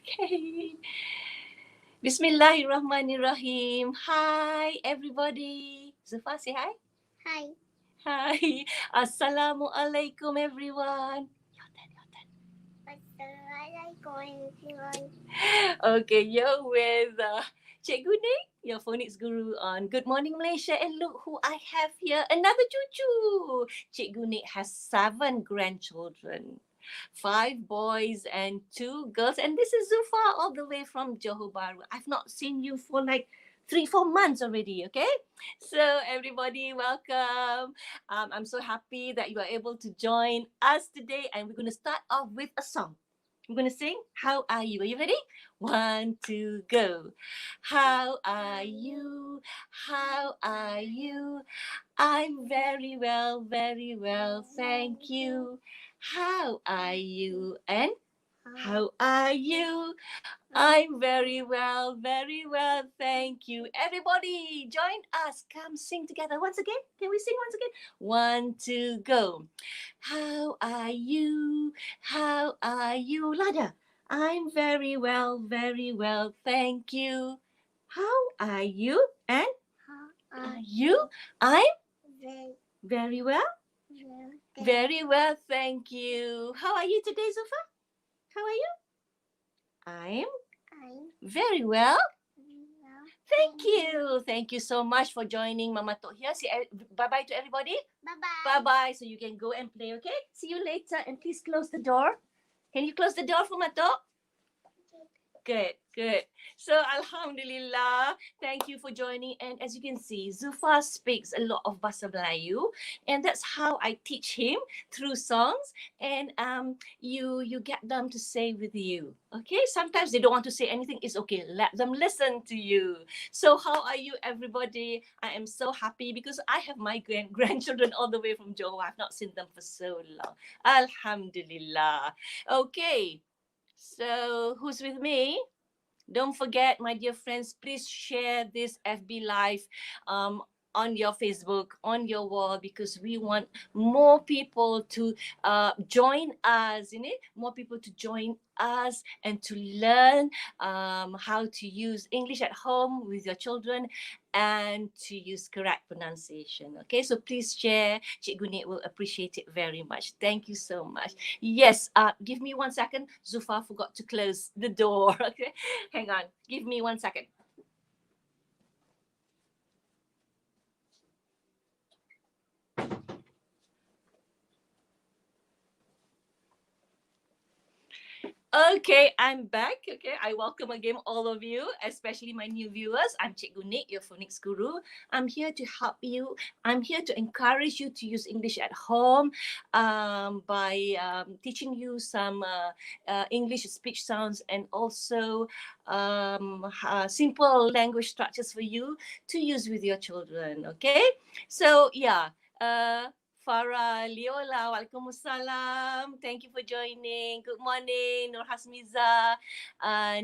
Okay. Bismillahirrahmanirrahim. Hi, everybody. Zulfa, say hi. Hi. Hi. Assalamualaikum, everyone. Your turn, your turn. Assalamualaikum everyone. Okay, you're with Cikgu Nick, your phonics guru on Good Morning Malaysia. And look who I have here, another cucu. Cikgu Nick has 7 grandchildren. 5 boys and 2 girls. And this is Zulfa all the way from Johor Bahru. I've not seen you for like 3-4 months already, okay? So everybody, welcome. I'm so happy that you are able to join us today. And we're going to start off with a song. I'm going to sing How Are You? Are you ready? 1, 2, go. How are you? How are you? I'm very well, thank you. How are you? And how are you? I'm very well, thank you. Everybody, join us. Come sing together once again. Can we sing once again? 1, 2, go. How are you? How are you? Louder. I'm very well, thank you. How are you? And How are you? I'm very very well, thank you. How are you today, Zulfa? How are you? I'm I'm very well. well. Thank you. Thank you so much for joining Mama Tok here. Say bye-bye to everybody. Bye bye. Bye-bye. So you can go and play, okay? See you later. And please close the door. Can you close the door for Mama Tok? Good. So Alhamdulillah, thank you for joining. And as you can see, Zulfa speaks a lot of Bahasa Melayu, and that's how I teach him through songs. And you get them to say with you. Okay, sometimes they don't want to say anything. It's okay. Let them listen to you. So how are you, everybody? I am so happy because I have my grandchildren all the way from Johor. I've not seen them for so long. Alhamdulillah. Okay. So, who's with me? Don't forget, my dear friends, please share this FB Live on your Facebook, on your wall, because we want more people to join us, more people to join us and to learn how to use English at home with your children and to use correct pronunciation. Okay, so please share. Cikgu Nik will appreciate it very much. Thank you so much. Yes, give me 1 second. Zulfa forgot to close the door. Okay, hang on. Give me 1 second. Okay, I'm back. Okay, I welcome again all of you, especially my new viewers. I'm Cikgu Nik, your phonics guru. I'm here to help you. I'm here to encourage you to use English at home by teaching you some English speech sounds and also simple language structures for you to use with your children. Okay, so yeah. Farah Leola, Waalaikumsalam. Thank you for joining. Good morning, Nur Hasmiza.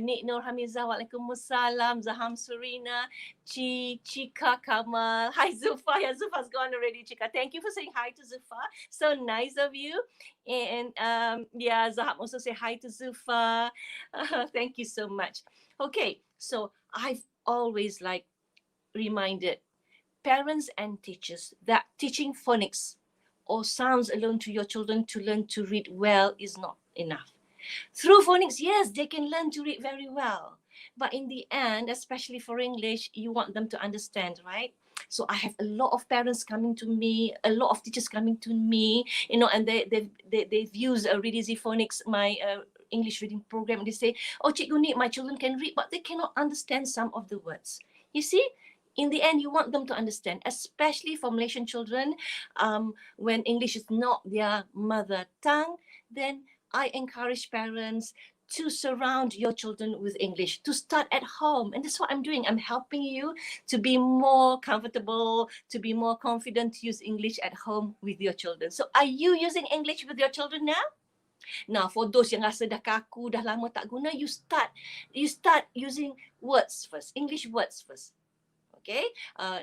Nik Nur Hamiza, Waalaikumsalam. Zaham Surina, Chika Kamal. Hi, Zulfa. Yeah, Zulfa's gone already, Chika. Thank you for saying hi to Zulfa. So nice of you. And yeah, Zaham also say hi to Zulfa. Thank you so much. Okay, so I've always reminded parents and teachers that teaching phonics or sounds alone to your children to learn to read well is not enough. Through phonics, yes, they can learn to read very well. But in the end, especially for English, you want them to understand, right? So I have a lot of parents coming to me, a lot of teachers coming to me, and they've used Read Easy Phonics, my English reading program, and they say, "Oh, Cikgu Nik, my children can read, but they cannot understand some of the words." You see, in the end, you want them to understand, especially for Malaysian children, when English is not their mother tongue, then I encourage parents to surround your children with English, to start at home. And that's what I'm doing. I'm helping you to be more comfortable, to be more confident to use English at home with your children. So are you using English with your children now? Now, for those yang rasa dah kaku, dah lama tak guna, you start using words first, English words first. Okay,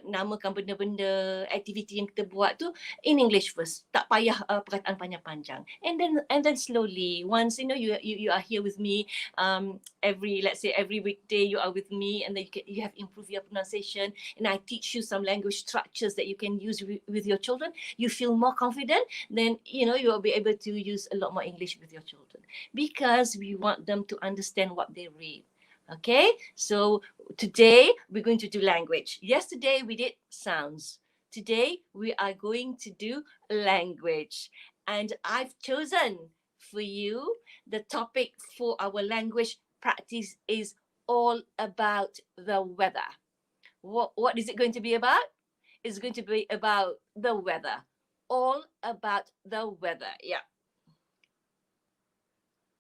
namakan benda-benda, aktiviti yang kita buat tu in English first. Tak payah perkataan panjang-panjang. And then slowly, once you are here with me, let's say every weekday you are with me, and then you have improved your pronunciation, and I teach you some language structures that you can use with your children. You feel more confident, then you will be able to use a lot more English with your children, because we want them to understand what they read. Okay, so today we're going to do language. Yesterday we did sounds. Today we are going to do language. And I've chosen for you the topic for our language practice is all about the weather. What is it going to be about? It's going to be about the weather. All about the weather. Yeah.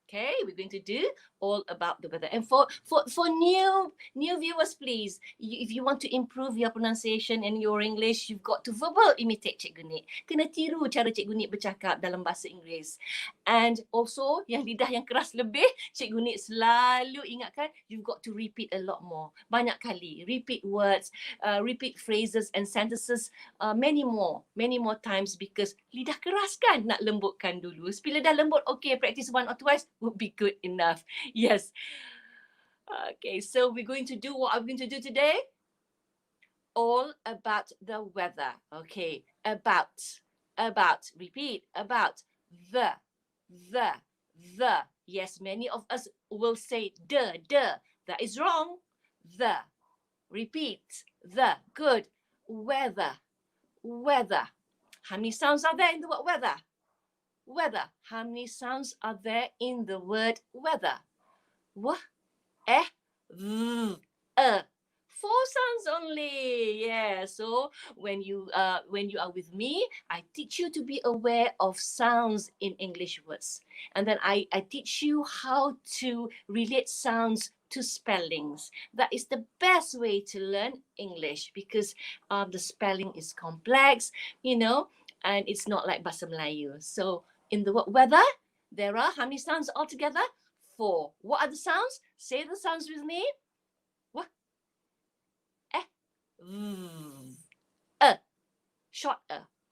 Okay, we're going to do all about the weather. And for new viewers, please, if you want to improve your pronunciation and your English, you've got to verbal imitate Cikgu Nik. Kena tiru cara Cikgu Nik bercakap dalam bahasa Inggeris. And also, yang lidah yang keras lebih, Cikgu Nik selalu ingatkan, you've got to repeat a lot more. Banyak kali. Repeat words, repeat phrases and sentences many more times, because lidah keras kan, nak lembutkan dulu. Bila dah lembut, okay, practice one or twice would be good enough. Yes. Okay, so what are we going to do today? All about the weather. Okay, about, repeat, about, the. Yes, many of us will say the. That is wrong. The. Repeat, the. Good. Weather. How many sounds are there in the word weather? Weather. How many sounds are there in the word weather? W, e, v, e. 4 sounds only. Yeah. So when you are with me, I teach you to be aware of sounds in English words, and then I teach you how to relate sounds to spellings. That is the best way to learn English, because the spelling is complex, and it's not like Bahasa Melayu. So in the word weather, there are how many sounds altogether? 4. What are the sounds? Say the sounds with me. What? Short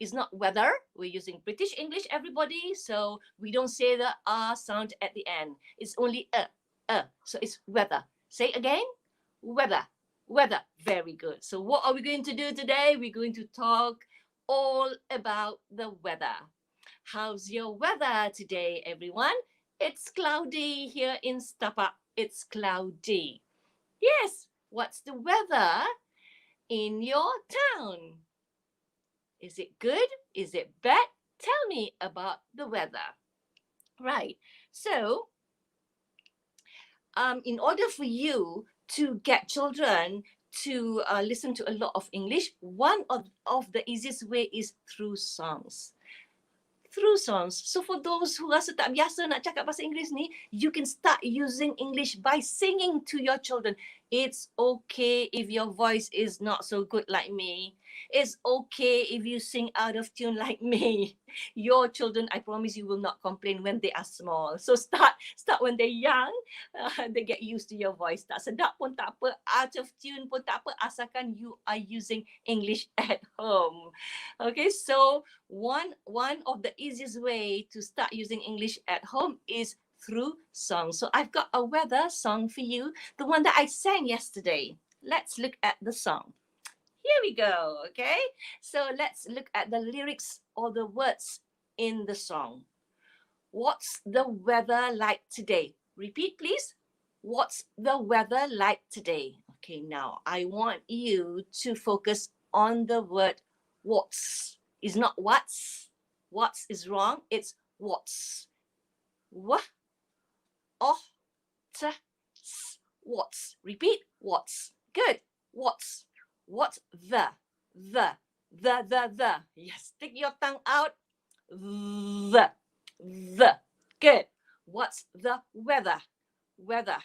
is not weather. We're using British English, everybody, so we don't say the sound at the end. It's only so it's weather. Say again. Weather. Very good. So what are we going to do today? We're going to talk all about the weather. How's your weather today, everyone? It's cloudy here in Stapa. It's cloudy. Yes. What's the weather in your town? Is it good? Is it bad? Tell me about the weather. Right. So, in order for you to get children to listen to a lot of English, one of the easiest way is through songs. So for those who rasa tak biasa nak cakap bahasa Inggeris ni, you can start using English by singing to your children. It's okay if your voice is not so good like me. It's okay if you sing out of tune like me. Your children, I promise you, will not complain when they are small. So start when they're young. They get used to your voice. Tak sedap pun tak apa, out of tune pun tak apa, asalkan you are using English at home. Okay, so one of the easiest way to start using English at home is through songs. So I've got a weather song for you, the one that I sang yesterday. Let's look at the song. Here we go, okay? So let's look at the lyrics or the words in the song. What's the weather like today? Repeat, please. What's the weather like today? Okay, now I want you to focus on the word what's. It's not what's. What's is wrong. It's what's. What? Oh, t, s, what's. Repeat. What's. Good. What's. What's the. Yes, stick your tongue out. The. Good. What's the weather? Weather.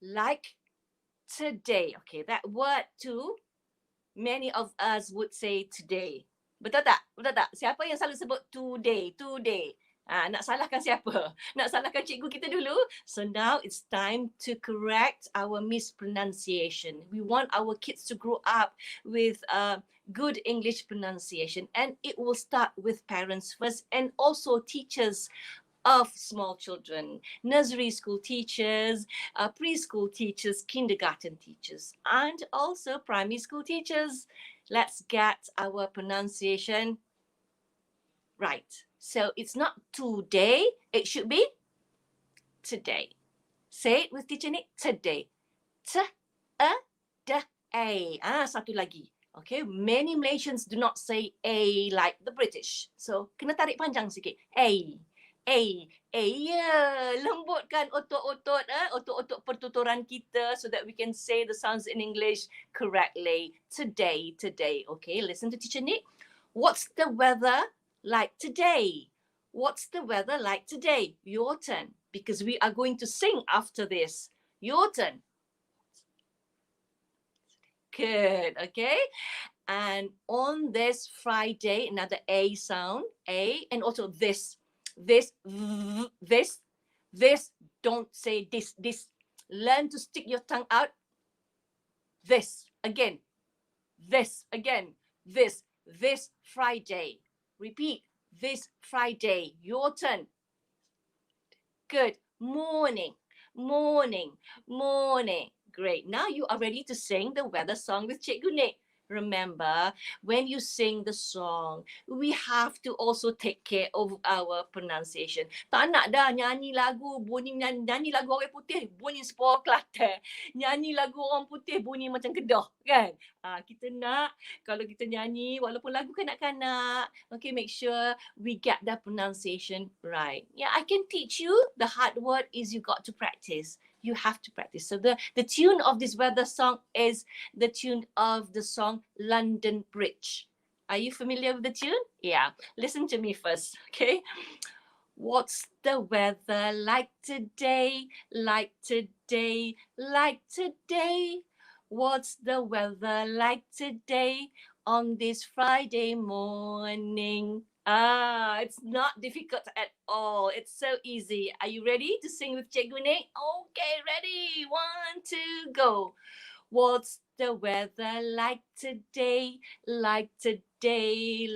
Like today. Okay, that word too, many of us would say today. Betul tak? Siapa yang selalu sebut today? Nak salahkan siapa? Nak salahkan cikgu kita dulu? So now it's time to correct our mispronunciation. We want our kids to grow up with good English pronunciation, and it will start with parents first and also teachers of small children, nursery school teachers, preschool teachers, kindergarten teachers, and also primary school teachers. Let's get our pronunciation right. So it's not today, it should be today. Say it with teacher Nick, today. A. Satu lagi. Okay, many Malaysians do not say A like the British. So, kena tarik panjang sikit. A. Ya. Lembutkan otot-otot, otot-otot pertuturan kita so that we can say the sounds in English correctly. Today. Okay, listen to teacher Nick. What's the weather like today? What's the weather like today? Your turn, because we are going to sing after this. Your turn. Good, okay? And on this Friday, another A sound, A, and also this, don't say this. Learn to stick your tongue out. This again, this Friday. Repeat, this Friday. Your turn. Good. Morning. Great. Now you are ready to sing the weather song with Cikgu Nick. Remember, when you sing the song, we have to also take care of our pronunciation. Tak nak dah nyanyi lagu, bunyi nyanyi lagu orang putih, bunyi sepuluh Kelantan. Nyanyi lagu orang putih, bunyi macam Kedah, kan? Kita nak, kalau kita nyanyi, walaupun lagu kanak-kanak, okay, make sure we get the pronunciation right. Yeah, I can teach you. The hard word is you got to practice. You have to practice. So the tune of this weather song is the tune of the song London Bridge. Are you familiar with the tune? Yeah. Listen to me first, okay? What's the weather like today? Like today? What's the weather like today on this Friday morning? It's not difficult at all. It's so easy. Are you ready to sing with Cikgu Nick? Okay, ready. 1, 2, go. What's the weather like today? Like today?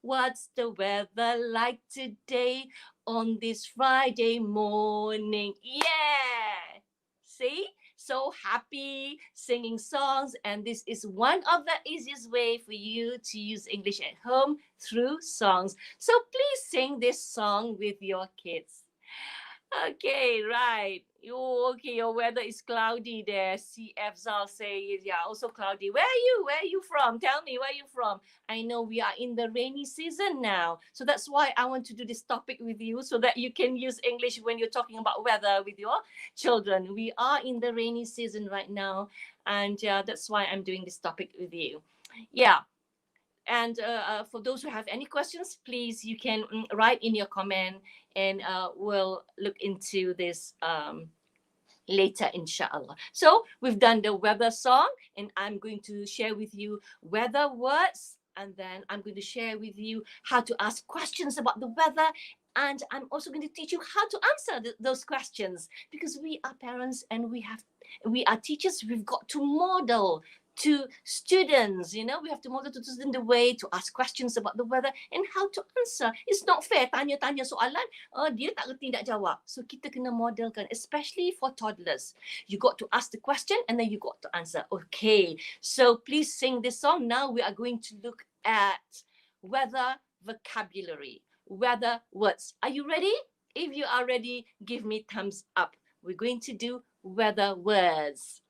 What's the weather like today on this Friday morning? Yeah! See? So happy singing songs, and this is one of the easiest way for you to use English at home through songs. So please sing this song with your kids. Okay, right. Okay, your weather is cloudy there. CF Zal says, yeah, also cloudy. Where are you from? Tell me, where are you from? I know we are in the rainy season now. So that's why I want to do this topic with you so that you can use English when you're talking about weather with your children. We are in the rainy season right now. And that's why I'm doing this topic with you. Yeah. And for those who have any questions, please, you can write in your comment, and we'll look into this later, inshallah. So we've done the weather song, and I'm going to share with you weather words, and then I'm going to share with you how to ask questions about the weather. And I'm also going to teach you how to answer those questions, because we are parents and we are teachers. We've got to model to students, we have to model to students the way to ask questions about the weather and how to answer. It's not fair tanya-tanya soalan, dia tak reti nak jawab. So kita kena modelkan, especially for toddlers. You got to ask the question and then you got to answer. Okay, so please sing this song. Now we are going to look at weather vocabulary, weather words. Are you ready? If you are ready, give me thumbs up. We're going to do weather words.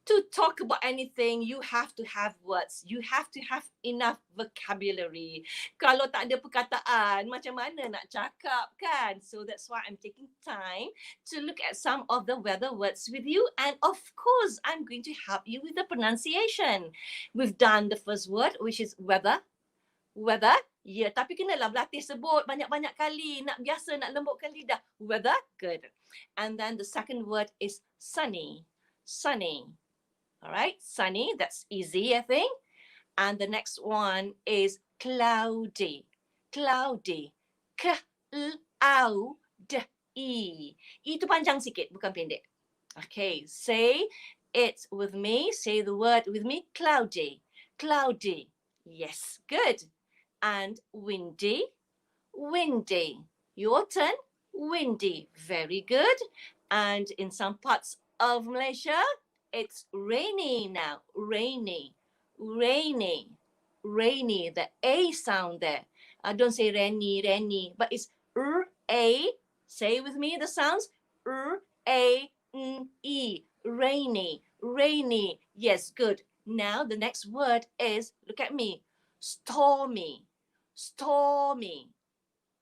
To talk about anything, you have to have words. You have to have enough vocabulary. Kalau tak ada perkataan, macam mana nak cakap, kan? So that's why I'm taking time to look at some of the weather words with you. And of course, I'm going to help you with the pronunciation. We've done the first word, which is weather. Weather, ya, tapi kenalah berlatih sebut banyak-banyak kali. Nak biasa, nak lembutkan lidah. Weather, good. And then the second word is sunny. Sunny. All right, sunny, that's easy, I think. And the next one is cloudy. Cloudy. K-L-A-U-D-I. Itu panjang sikit, bukan pendek. Okay, say it with me. Say the word with me. Cloudy. Cloudy. Yes, good. And windy. Windy. Your turn. Windy. Very good. And in some parts of Malaysia, it's rainy now. Rainy. Rainy. Rainy. The A sound there. Don't say rainy, rainy, but it's R-A. Say with me the sounds. R-A-N-E. Rainy. Rainy. Yes, good. Now the next word is, look at me, stormy. Stormy.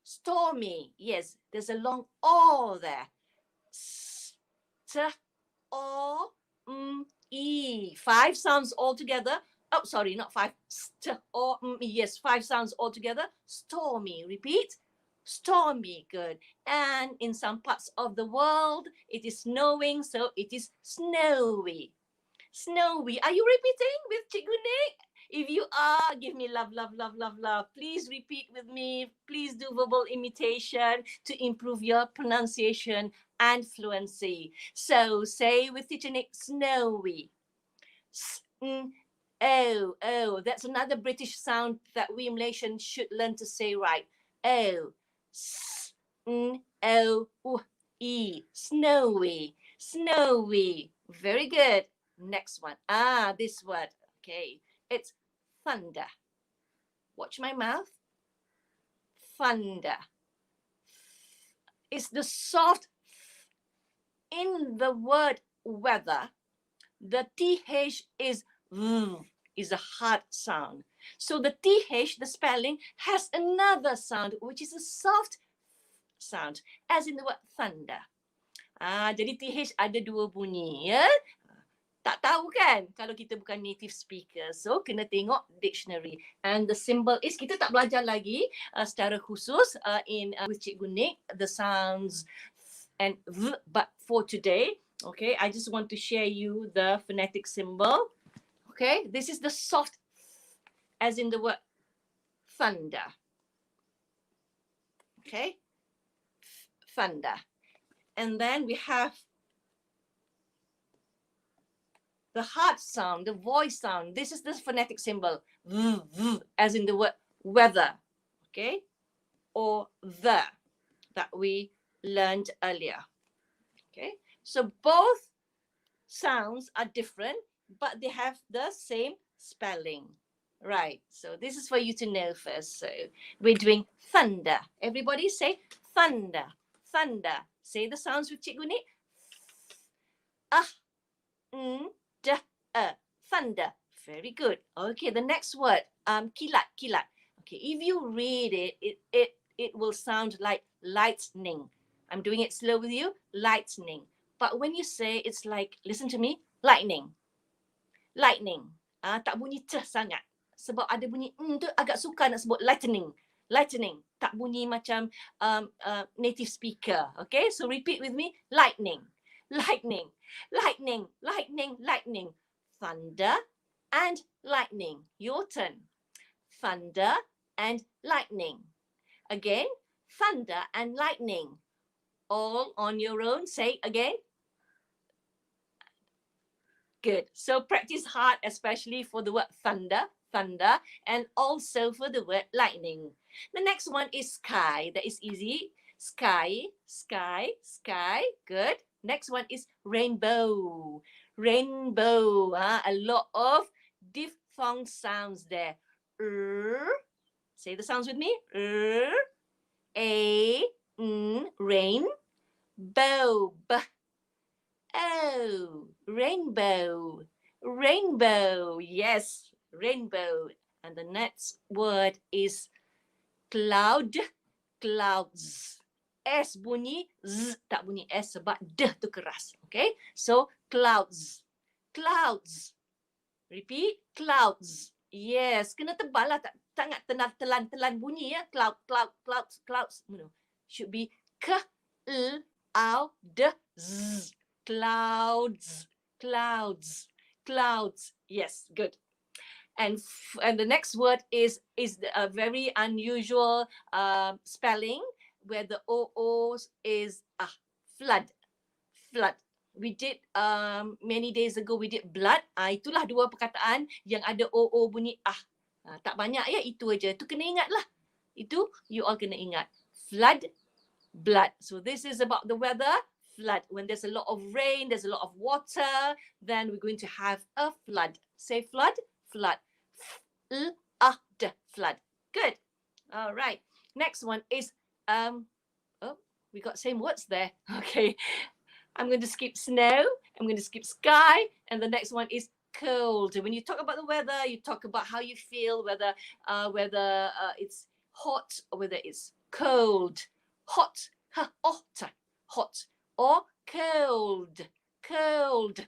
Stormy. Yes, there's a long O there. S-T-O-M-E. 5 sounds all together. Oh, sorry, not 5. S-T-O-M-E. Yes, 5 sounds all together. Stormy. Repeat. Stormy. Good. And in some parts of the world, it is snowing, so it is snowy. Snowy. Are you repeating with Cikgu Nick? If you are, give me love, love, love, love, love. Please repeat with me. Please do verbal imitation to improve your pronunciation and fluency. So say with Teacher Nick, snowy. Oh, that's another British sound that we Malaysians should learn to say right. Oh, S-N-O-E, snowy, snowy. Very good. Next one. This word. Okay, it's thunder. Watch my mouth. Thunder. It's the soft in the word weather. The TH is a hard sound. So the TH, the spelling, has another sound, which is a soft sound, as in the word thunder. Jadi TH ada 2 bunyi, ya. Tak tahu kan kalau kita bukan native speaker. So, kena tengok dictionary. And the symbol is, kita tak belajar lagi secara khusus with Cikgu Nick, the sounds and v, but for today, okay, I just want to share you the phonetic symbol. Okay, this is the soft, as in the word thunder. Okay, thunder. And then we have the hard sound, the voice sound. This is the phonetic symbol, v, v, as in the word weather, okay? Or the, that we learned earlier, okay? So both sounds are different, but they have the same spelling, right? So this is for you to know first. So we're doing thunder. Everybody say thunder, thunder. Say the sounds with Cikgu Nick. Thunder. Very good. Okay, the next word, kilat, kilat. Okay, if you read it, it will sound like lightning. I'm doing it slow with you, lightning. But when you say, it's like, listen to me, lightning. Lightning. Tak bunyi ceh sangat. Sebab ada bunyi tu agak sukar nak sebut lightning. Lightning. Tak bunyi macam native speaker. Okay, so repeat with me, lightning. Lightning, lightning, lightning, lightning. Thunder and lightning. Your turn. Thunder and lightning. Again, thunder and lightning. All on your own. Say again. Good. So practice hard, especially for the word thunder, thunder, and also for the word lightning. The next one is sky. That is easy. Sky, sky, sky. Good. Next one is rainbow. Rainbow. A lot of diphthong sounds there. Say the sounds with me. Rain. Bow. Oh, rainbow. Rainbow. Yes, rainbow. And the next word is cloud. Clouds. S bunyi, Z tak bunyi S sebab D tu keras. Okay, so clouds. Clouds. Repeat, clouds. Yes, kena tebal lah, tak telan bunyi ya. Cloud, cloud, clouds, clouds. No, should be K-L-O-U-D-Z. Clouds, clouds, clouds. Yes, good. And the next word is a very unusual spelling where the o is flood. Flood. We did many days ago we did blood. Itulah dua perkataan yang ada o bunyi tak banyak ya, itu aja. Itu kena ingat lah. Itu you all kena ingat. Flood, blood. So this is about the weather. Flood. When there's a lot of rain, there's a lot of water, then we're going to have a flood. Say flood, flood. Flood. Good. All right. Next one is we got same words there. Okay. I'm going to skip snow. I'm going to skip sky. And the next one is cold. When you talk about the weather, you talk about how you feel, whether it's hot or whether it's cold. Hot, hot, or cold, cold.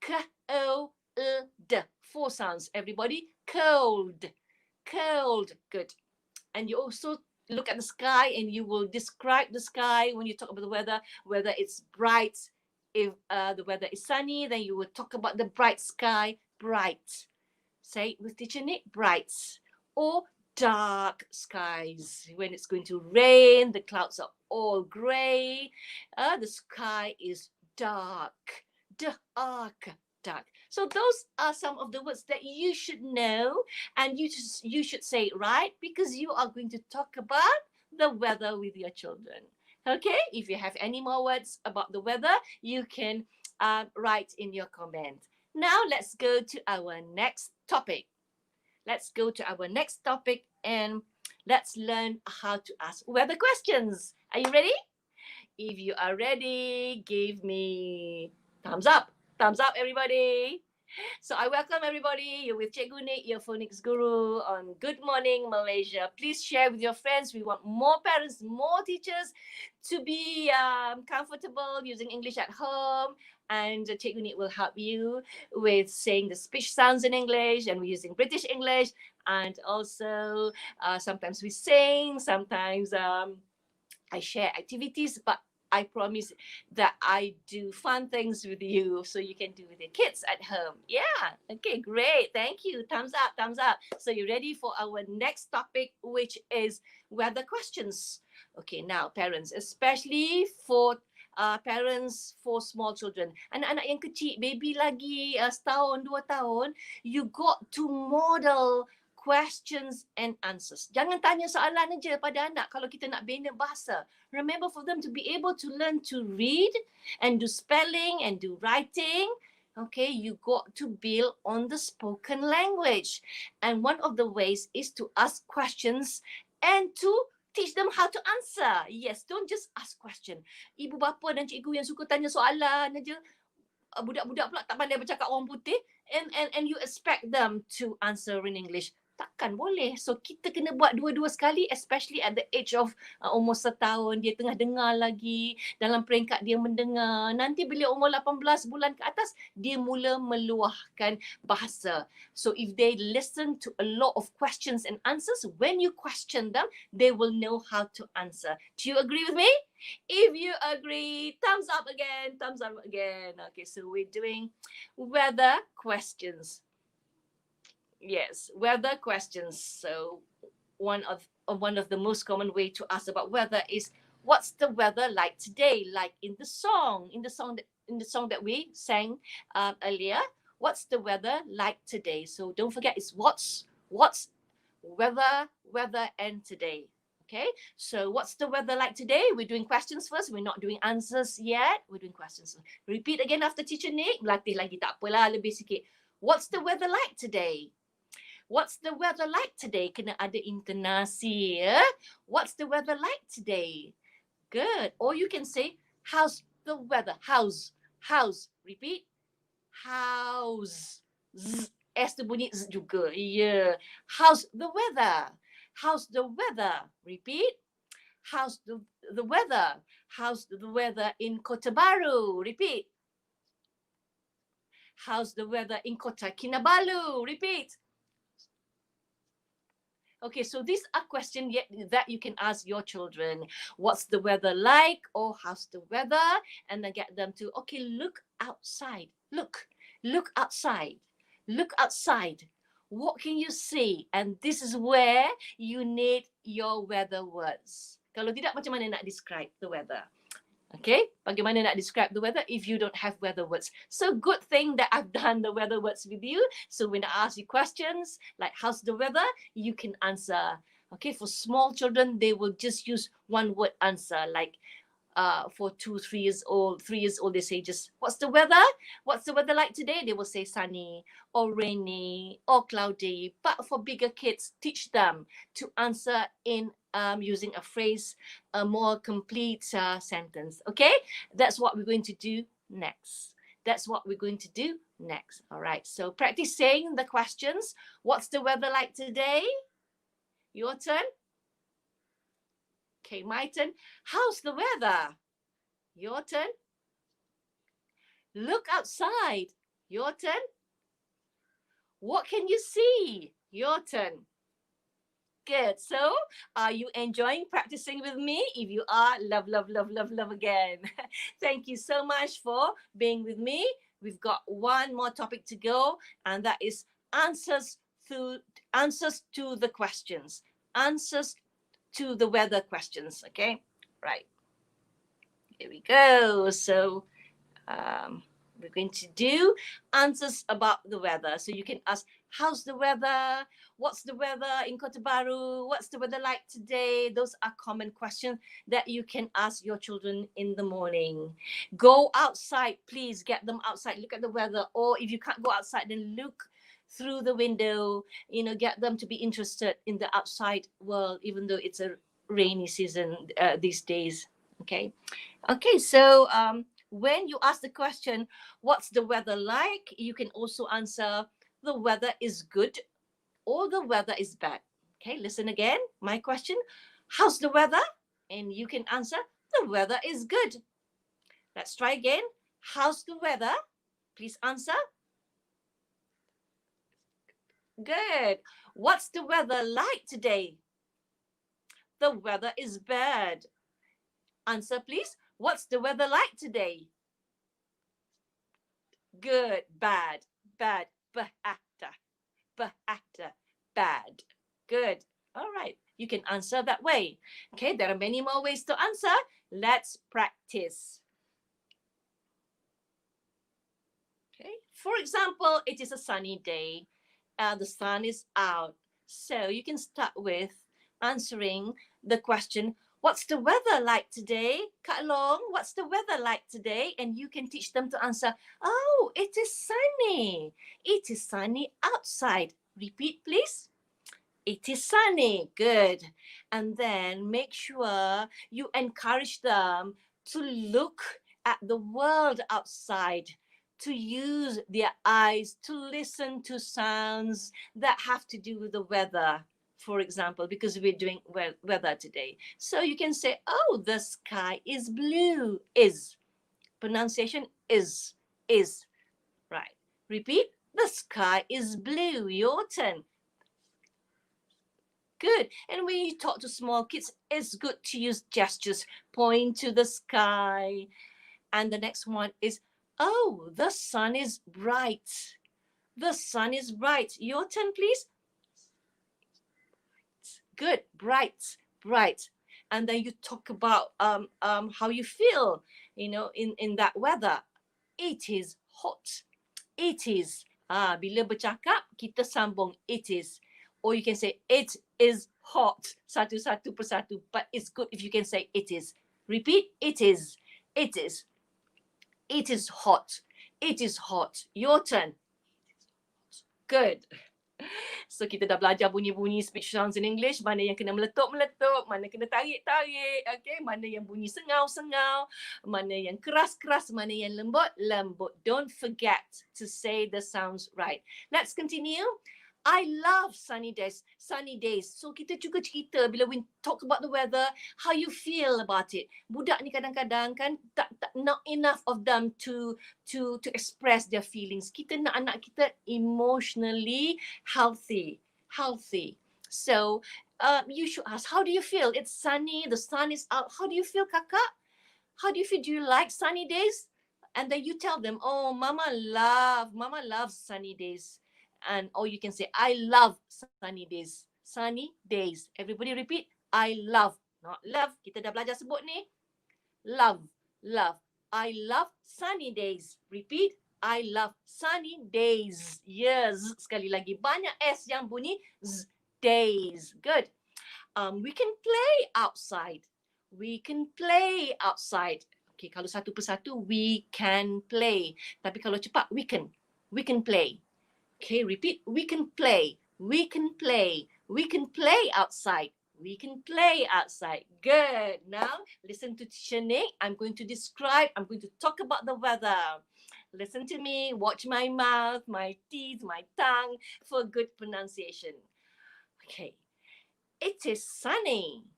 K-O-L-D. 4 sounds, everybody. Cold, cold. Good. And you also look at the sky and you will describe the sky when you talk about the weather, whether it's bright. If the weather is sunny, then you will talk about the bright sky, bright. Say it with teacher Nick, bright. Or dark skies. When it's going to rain, the clouds are all grey. The sky is dark, dark, dark. So those are some of the words that you should know, and you should say it right, because you are going to talk about the weather with your children. Okay, if you have any more words about the weather, you can write in your comment. Now let's go to our next topic. Let's go to our next topic and let's learn how to ask weather questions. Are you ready? If you are ready, give me thumbs up. Thumbs up, everybody. So I welcome everybody. You're with Cikgu Nick, your phonics guru on Good Morning Malaysia. Please share with your friends. We want more parents, more teachers to be comfortable using English at home. And Cikgu Nick will help you with saying the speech sounds in English, and we're using British English. And also sometimes we sing, sometimes I share activities, but I promise that I do fun things with you so you can do with your kids at home. Yeah, okay, great. Thank you. Thumbs up, thumbs up. So you're ready for our next topic, which is weather questions. Okay, now parents, especially for parents for small children. Anak-anak yang kecil, baby lagi setahun, 2 tahun, you got to model questions and answers. Jangan tanya soalan aja pada anak kalau kita nak bina bahasa. Remember, for them to be able to learn to read and do spelling and do writing, okay, you got to build on the spoken language. And one of the ways is to ask questions and to teach them how to answer. Yes, don't just ask question. Ibu bapa dan cikgu yang suka tanya soalan aja, budak-budak pula tak pandai bercakap orang putih, and you expect them to answer in English. Takkan boleh. So kita kena buat dua-dua sekali, especially at the age of umur 1 tahun. Dia tengah dengar lagi, dalam peringkat dia mendengar. Nanti bila umur 18 bulan ke atas, dia mula meluahkan bahasa. So if they listen to a lot of questions and answers, when you question them, they will know how to answer. Do you agree with me? If you agree, thumbs up again, thumbs up again. Okay, so we're doing weather questions. Yes, weather questions. So one of the most common way to ask about weather is, what's the weather like today? Like in the song that we sang earlier. What's the weather like today? So don't forget, it's what's weather and today. Okay, so what's the weather like today? We're doing questions first. We're not doing answers yet. We're doing questions. Repeat again after teacher Nick. Latih lagi, tak apalah, lebih sikit. What's the weather like today? What's the weather like today? Kena ada intonasi, ya. What's the weather like today? Good. Or you can say, how's the weather? How's. Repeat. How's. Z. S tu bunyi Z juga. Yeah. How's the weather? How's the weather? Repeat. How's the weather? How's the weather in Kota Baru? Repeat. How's the weather in Kota Kinabalu? Repeat. Okay, so these are questions that you can ask your children. What's the weather like? Or how's the weather? And then get them to, okay, look outside. Look outside. Look outside. What can you see? And this is where you need your weather words. Kalau tidak, macam mana nak describe the weather? Okay, bagaimana nak describe the weather if you don't have weather words? So good thing that I've done the weather words with you. So when I ask you questions like how's the weather, you can answer. Okay, for small children, they will just use one word answer. Like for 3 years old, they say just what's the weather? What's the weather like today? They will say sunny or rainy or cloudy. But for bigger kids, teach them to answer in using a phrase, a more complete sentence. Okay, that's what we're going to do next. That's what we're going to do next. All right, so practice saying the questions. What's the weather like today? Your turn. Okay, my turn. How's the weather? Your turn. Look outside. Your turn. What can you see? Your turn. Good. So, are you enjoying practicing with me? If you are, love, love, love, love, love again. Thank you so much for being with me. We've got one more topic to go, and that is answers to the questions. Answers to the weather questions. Okay, right. Here we go. So we're going to do answers about the weather. So you can ask, how's the weather? What's the weather in Kota Baru? What's the weather like today? Those are common questions that you can ask your children in the morning. Go outside, please get them outside. Look at the weather. Or if you can't go outside, then look through the window, get them to be interested in the outside world, even though it's a rainy season these days. Okay, so when you ask the question, what's the weather like? You can also answer, the weather is good or the weather is bad. Okay, listen again. My question, how's the weather? And you can answer, the weather is good. Let's try again. How's the weather? Please answer. Good. What's the weather like today? The weather is bad. Answer, please. What's the weather like today? Good, bad, bahata, bad. Good. All right. You can answer that way. Okay, there are many more ways to answer. Let's practice. Okay, for example, it is a sunny day. The sun is out. So you can start with answering the question, what's the weather like today? Kak Long, what's the weather like today? And you can teach them to answer, oh, it is sunny. It is sunny outside. Repeat, please. It is sunny. Good. And then make sure you encourage them to look at the world outside, to use their eyes to listen to sounds that have to do with the weather, for example, because we're doing weather today. So you can say, oh, the sky is blue. Is. Pronunciation is. Right. Repeat. The sky is blue. Your turn. Good. And when you talk to small kids, it's good to use gestures. Point to the sky. And the next one is, oh, the sun is bright. The sun is bright. Your turn, please. Good. Bright. And then you talk about how you feel, in that weather. It is hot. It is. Bila bercakap, kita sambung it is. Or you can say it is hot. Satu persatu. But it's good if you can say it is. Repeat. It is. It is. It is hot. It is hot. Your turn. Good. So kita dah belajar bunyi-bunyi speech sounds in English. Mana yang kena meletup-meletup, mana kena tarik-tarik, okay? Mana yang bunyi sengau-sengau, mana yang keras-keras, mana yang lembut-lembut. Don't forget to say the sounds right. Let's continue. I love sunny days. So kita juga cerita bila we talk about the weather, how you feel about it. Budak ni kadang-kadang kan tak not enough of them to express their feelings. Kita nak anak kita emotionally healthy. So you should ask, how do you feel? It's sunny, the sun is out. How do you feel, kakak? How do you feel? Do you like sunny days? And then you tell them, oh, mama loves sunny days. And or you can say, I love sunny days. Sunny days. Everybody repeat. I love. Not love. Kita dah belajar sebut ni. Love. Love. I love sunny days. Repeat. I love sunny days. Yes. Sekali lagi. Banyak S yang bunyi Z. Days. Good. We can play outside. We can play outside. Okay, kalau satu persatu, we can play. Tapi kalau cepat, we can. We can play. Okay, repeat. We can play. We can play. We can play outside. We can play outside. Good. Now, listen to Teacher Nick. I'm going to describe, I'm going to talk about the weather. Listen to me. Watch my mouth, my teeth, my tongue for good pronunciation. Okay. It is sunny.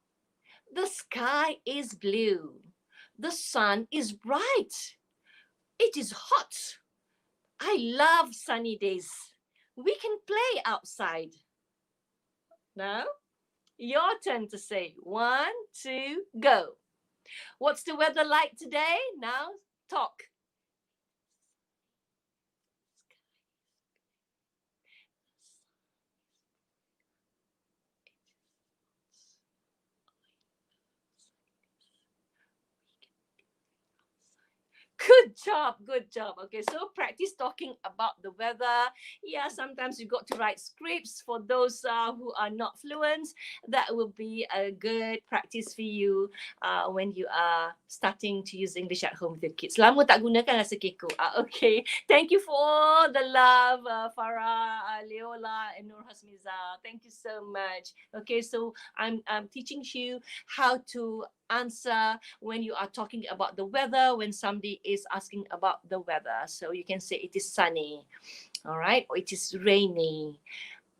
The sky is blue. The sun is bright. It is hot. I love sunny days. We can play outside. Now, your turn to say. 1, 2, go. What's the weather like today? Now, talk. Good job, good job. Okay, so practice talking about the weather. Yeah, sometimes you got to write scripts for those who are not fluent. That will be a good practice for you when you are starting to use English at home with your kids. Lama tak gunakan rasa keko. Okay, thank you for all the love, Farah, Leola, and Nur Hasmiza. Thank you so much. Okay, so I'm teaching you how to answer when you are talking about the weather, when somebody is asking about the weather. So you can say it is sunny, all right, or it is rainy,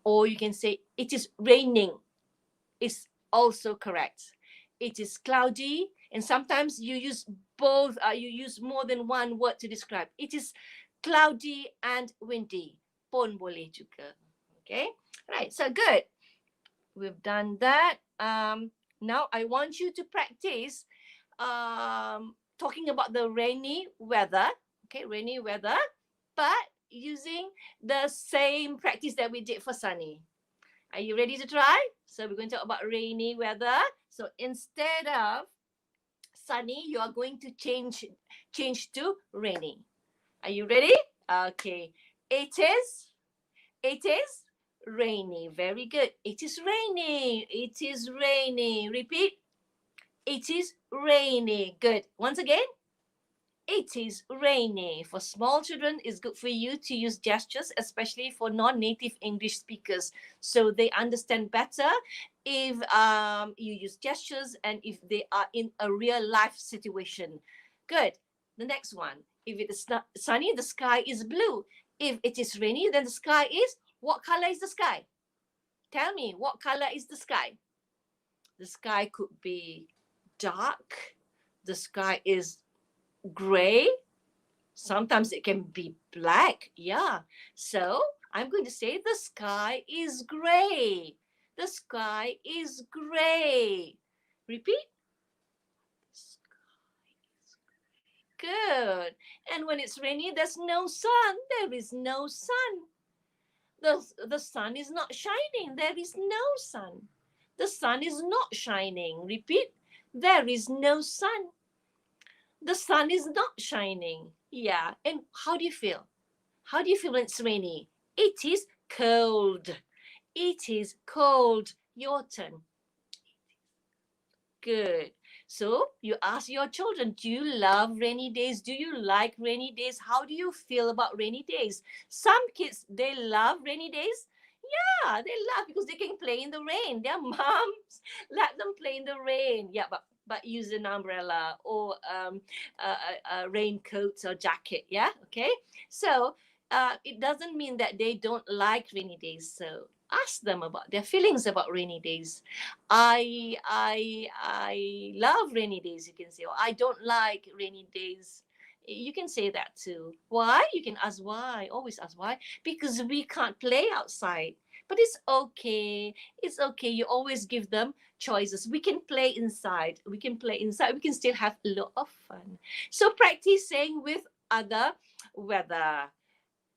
or you can say it is raining. It's also correct. It is cloudy, and sometimes you use both, you use more than one word to describe. It is cloudy and windy. Pun boleh juga. Okay, right, so good. We've done that. Now I want you to practice talking about the rainy weather. Okay, rainy weather, but using the same practice that we did for sunny. Are you ready to try? So we're going to talk about rainy weather. So instead of sunny, you are going to change to rainy. Are you ready? Okay. It is rainy. Very good. It is rainy. It is rainy. Repeat. It is rainy. Good. Once again. It is rainy. For small children, it's good for you to use gestures, especially for non-native English speakers, so they understand better if you use gestures and if they are in a real life situation. Good. The next one. If it is not sunny, the sky is blue. If it is rainy, then the sky is, what color is the sky? Tell me, what color is the sky? The sky could be dark. The sky is gray. Sometimes it can be black. Yeah. So I'm going to say the sky is gray. The sky is gray. Repeat. The sky is gray. Good. And when it's rainy, there's no sun. There is no sun. The sun is not shining. There is no sun. The sun is not shining. Repeat. There is no sun. The sun is not shining. Yeah. And how do you feel? How do you feel when it's rainy? It is cold. It is cold. Your turn. Good. So you ask your children, do you love rainy days? Do you like rainy days? How do you feel about rainy days? Some kids, they love rainy days. Yeah, they love because they can play in the rain. Their moms let them play in the rain. Yeah, but use an umbrella or a raincoat or jacket. Yeah, okay. So it doesn't mean that they don't like rainy days. So ask them about their feelings about rainy days. I love rainy days. You can say, or I don't like rainy days. You can say that too. Why? You can ask why. Always ask why. Because we can't play outside. But it's okay. It's okay. You always give them choices. We can play inside. We can play inside. We can still have a lot of fun. So practice saying with other weather.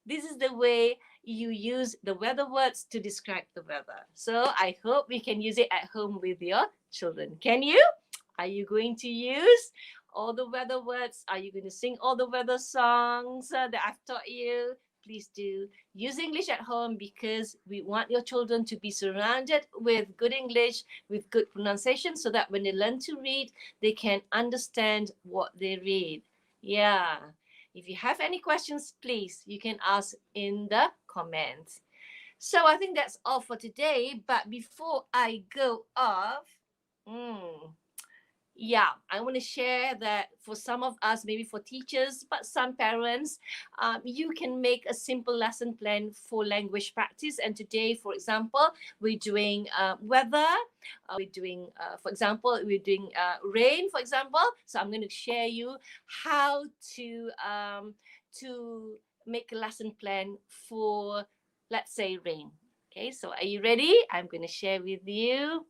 This is the way you use the weather words to describe the weather. So I hope we can use it at home with your children. Can you? Are you going to use all the weather words? Are you going to sing all the weather songs that I've taught you? Please do use English at home, because we want your children to be surrounded with good English, with good pronunciation, so that when they learn to read, they can understand what they read. Yeah. If you have any questions, please, you can ask in the comments. So I think that's all for today. But before I go off, yeah, I want to share that for some of us, maybe for teachers, but some parents, you can make a simple lesson plan for language practice. And today, for example, we're doing weather. We're doing, for example, we're doing rain, for example. So I'm going to share you how to make a lesson plan for, let's say, rain. Okay, so are you ready? I'm going to share with you.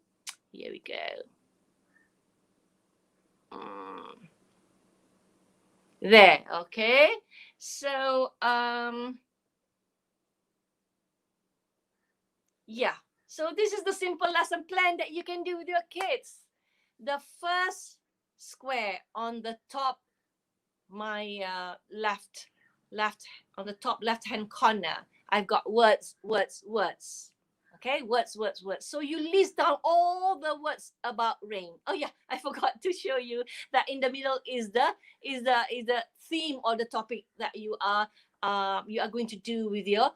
Here we go. There, okay. So yeah, so this is the simple lesson plan that you can do with your kids. The first square on the top, my left on the top left hand corner, I've got words. Okay, words. So you list down all the words about rain. Oh yeah, I forgot to show you that in the middle is the theme or the topic that you are going to do with your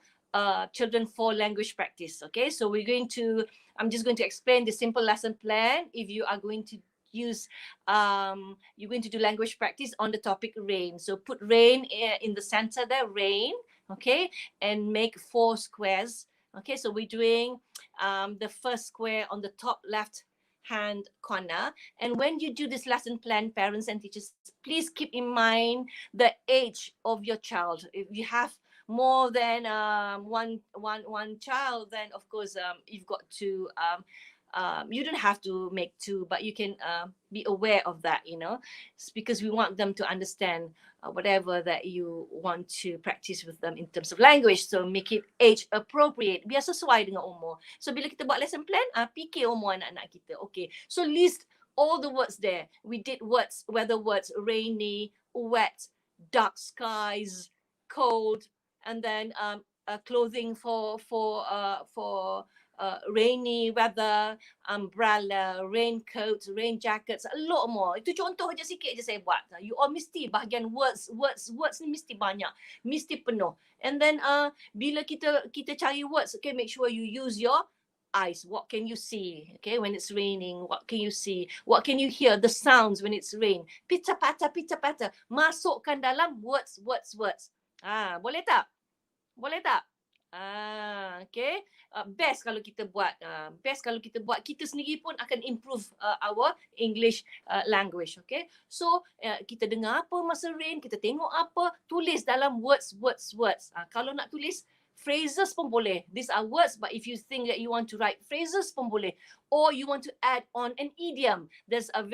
children for language practice. Okay, so I'm just going to explain the simple lesson plan. If you are going to use you're going to do language practice on the topic rain, so put rain in the center there, rain. Okay, and make 4 squares. Okay, so we're doing the first square on the top left hand corner. And when you do this lesson plan, parents and teachers, please keep in mind the age of your child. If you have more than one child, then of course you've got to you don't have to make 2, but you can be aware of that, it's because we want them to understand whatever that you want to practice with them in terms of language. So make it age appropriate, biar sesuai dengan umur. So bila kita buat lesson plan, fikir umur anak-anak kita. Okay, so list all the words there. We did words, weather words, rainy, wet, dark skies, cold, and then clothing for rainy weather, umbrella, raincoat, rain jackets, a lot more. Itu contoh je, sikit je saya buat. You all mesti bahagian words ni mesti banyak, mesti penuh. And then bila kita cari words, okay, make sure you use your eyes. What can you see? Okay, when it's raining, what can you see? What can you hear? The sounds when it's rain. Pita pata. Masukkan dalam words. Boleh tak? Okay. Best kalau kita buat. Kita sendiri pun akan improve our English language. Okay. So kita dengar apa masa rain, kita tengok apa, tulis dalam words. Kalau nak tulis phrases pun boleh. These are words, but if you think that you want to write phrases pun boleh. Or you want to add on an idiom. There's an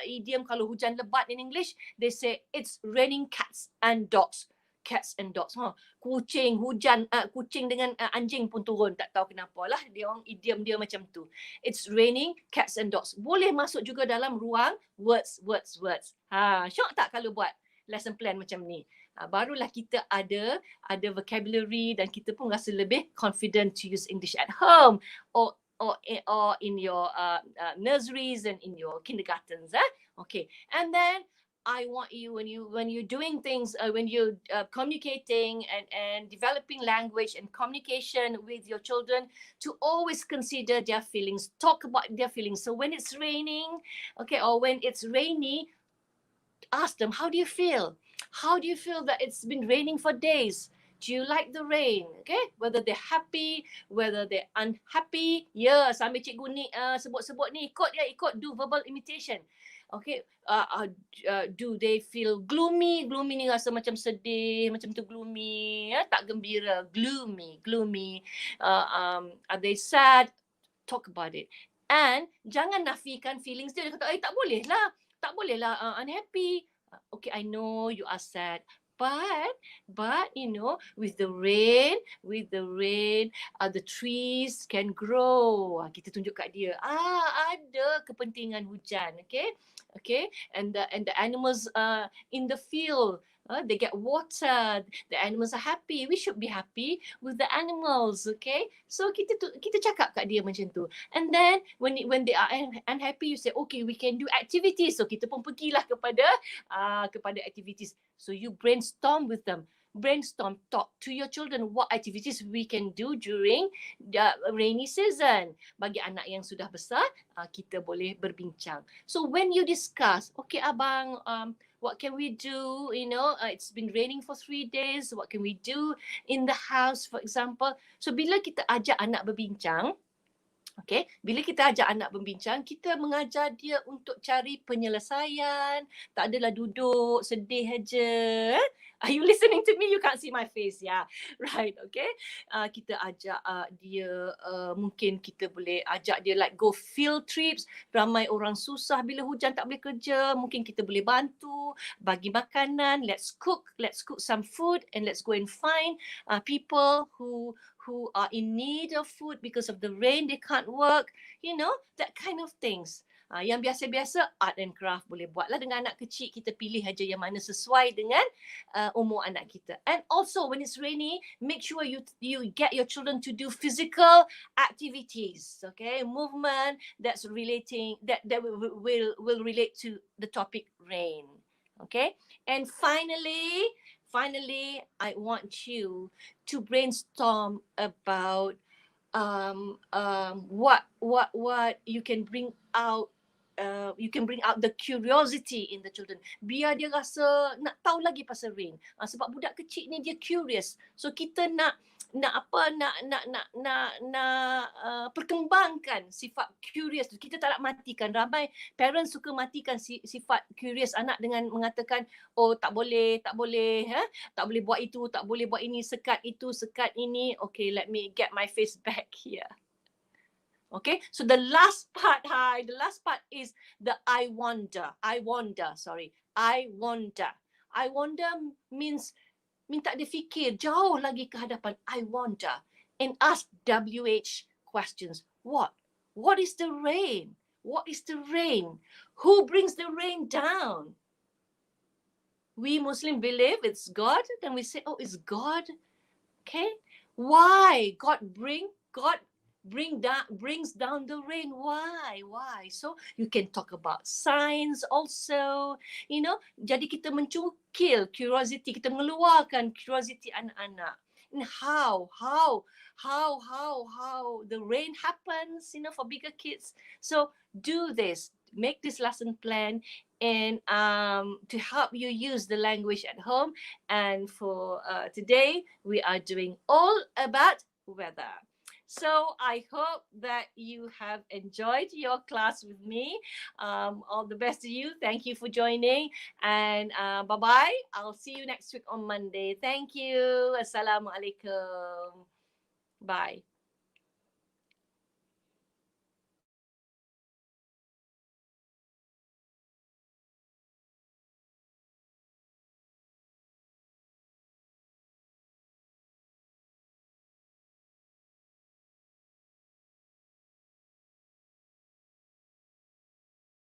idiom kalau hujan lebat in English. They say it's raining cats and dogs. Kucing, hujan, kucing dengan anjing pun turun. Tak tahu kenapa lah. Dia orang idiom dia macam tu. It's raining cats and dogs. Boleh masuk juga dalam ruang words. Syok tak kalau buat lesson plan macam ni? Barulah kita ada vocabulary dan kita pun rasa lebih confident to use English at home or in your nurseries and in your kindergartens. Okay, and then I want you, when you're doing things, when you're communicating and developing language and communication with your children, to always consider their feelings, talk about their feelings. So when it's raining, okay, or when it's rainy, ask them, how do you feel? How do you feel that it's been raining for days? Do you like the rain? Okay, whether they're happy, whether they're unhappy. Ya, sambil cikgu ni sebut-sebut ni, ikut do verbal imitation. Okay, do they feel gloomy? Gloomy ni rasa macam sedih, macam tu gloomy, tak gembira, gloomy. Are they sad? Talk about it. And jangan nafikan feelings dia. Dia kata, tak boleh lah, unhappy. Okay, I know you are sad, But with the rain, the trees can grow. Kita tunjuk kat dia, ada kepentingan hujan, okay, and the animals in the field, they get water, the animals are happy. We should be happy with the animals, okay? So kita cakap kat dia macam tu. And then when they are unhappy, you say, okay, we can do activities. So kita pun pergilah kepada activities. So you brainstorm with them. Brainstorm, talk to your children what activities we can do during the rainy season. Bagi anak yang sudah besar, kita boleh berbincang. So when you discuss, okay abang, what can we do? It's been raining for 3 days. What can we do in the house, for example? So bila kita ajak anak berbincang, okay, bila kita ajak anak berbincang, kita mengajar dia untuk cari penyelesaian. Tak adalah duduk sedih aja. Are you listening to me? You can't see my face, yeah. Right, okay. Kita ajak dia, mungkin kita boleh ajak dia like go field trips. Ramai orang susah bila hujan tak boleh kerja. Mungkin kita boleh bantu, bagi makanan. Let's cook some food, and let's go and find people who are in need of food because of the rain, they can't work, that kind of things. Yang biasa-biasa, art and craft boleh buatlah dengan anak kecil. Kita pilih aja yang mana sesuai dengan umur anak kita. And also when it's rainy, make sure you get your children to do physical activities, okay? Movement that's relating, that will relate to the topic rain, okay? And finally, I want you to brainstorm about what you can bring out. You can bring out the curiosity in the children. Biar dia rasa nak tahu lagi pasal rain. Sebab budak kecil ni dia curious. So kita nak perkembangkan sifat curious tu. Kita tak nak matikan. Ramai parents suka matikan sifat curious anak dengan mengatakan, oh tak boleh, tak boleh buat itu, tak boleh buat ini, sekat itu, sekat ini. Okay, let me get my face back here. Okay, so the last part is the I wonder. I wonder means minta dia fikir jauh lagi ke hadapan. I wonder. And ask WH questions. What is the rain? What is the rain? Who brings the rain down? We Muslim believe it's God. Then we say, oh, it's God. Okay. Why? God brings down the rain. Why? So you can talk about science also, jadi kita mencukil curiosity, kita mengeluarkan curiosity anak-anak. And how the rain happens, for bigger kids. So do this, make this lesson plan, and to help you use the language at home. And for today, we are doing all about weather. So I hope that you have enjoyed your class with me. All the best to you. Thank you for joining. And bye-bye. I'll see you next week on Monday. Thank you. Assalamualaikum. Bye.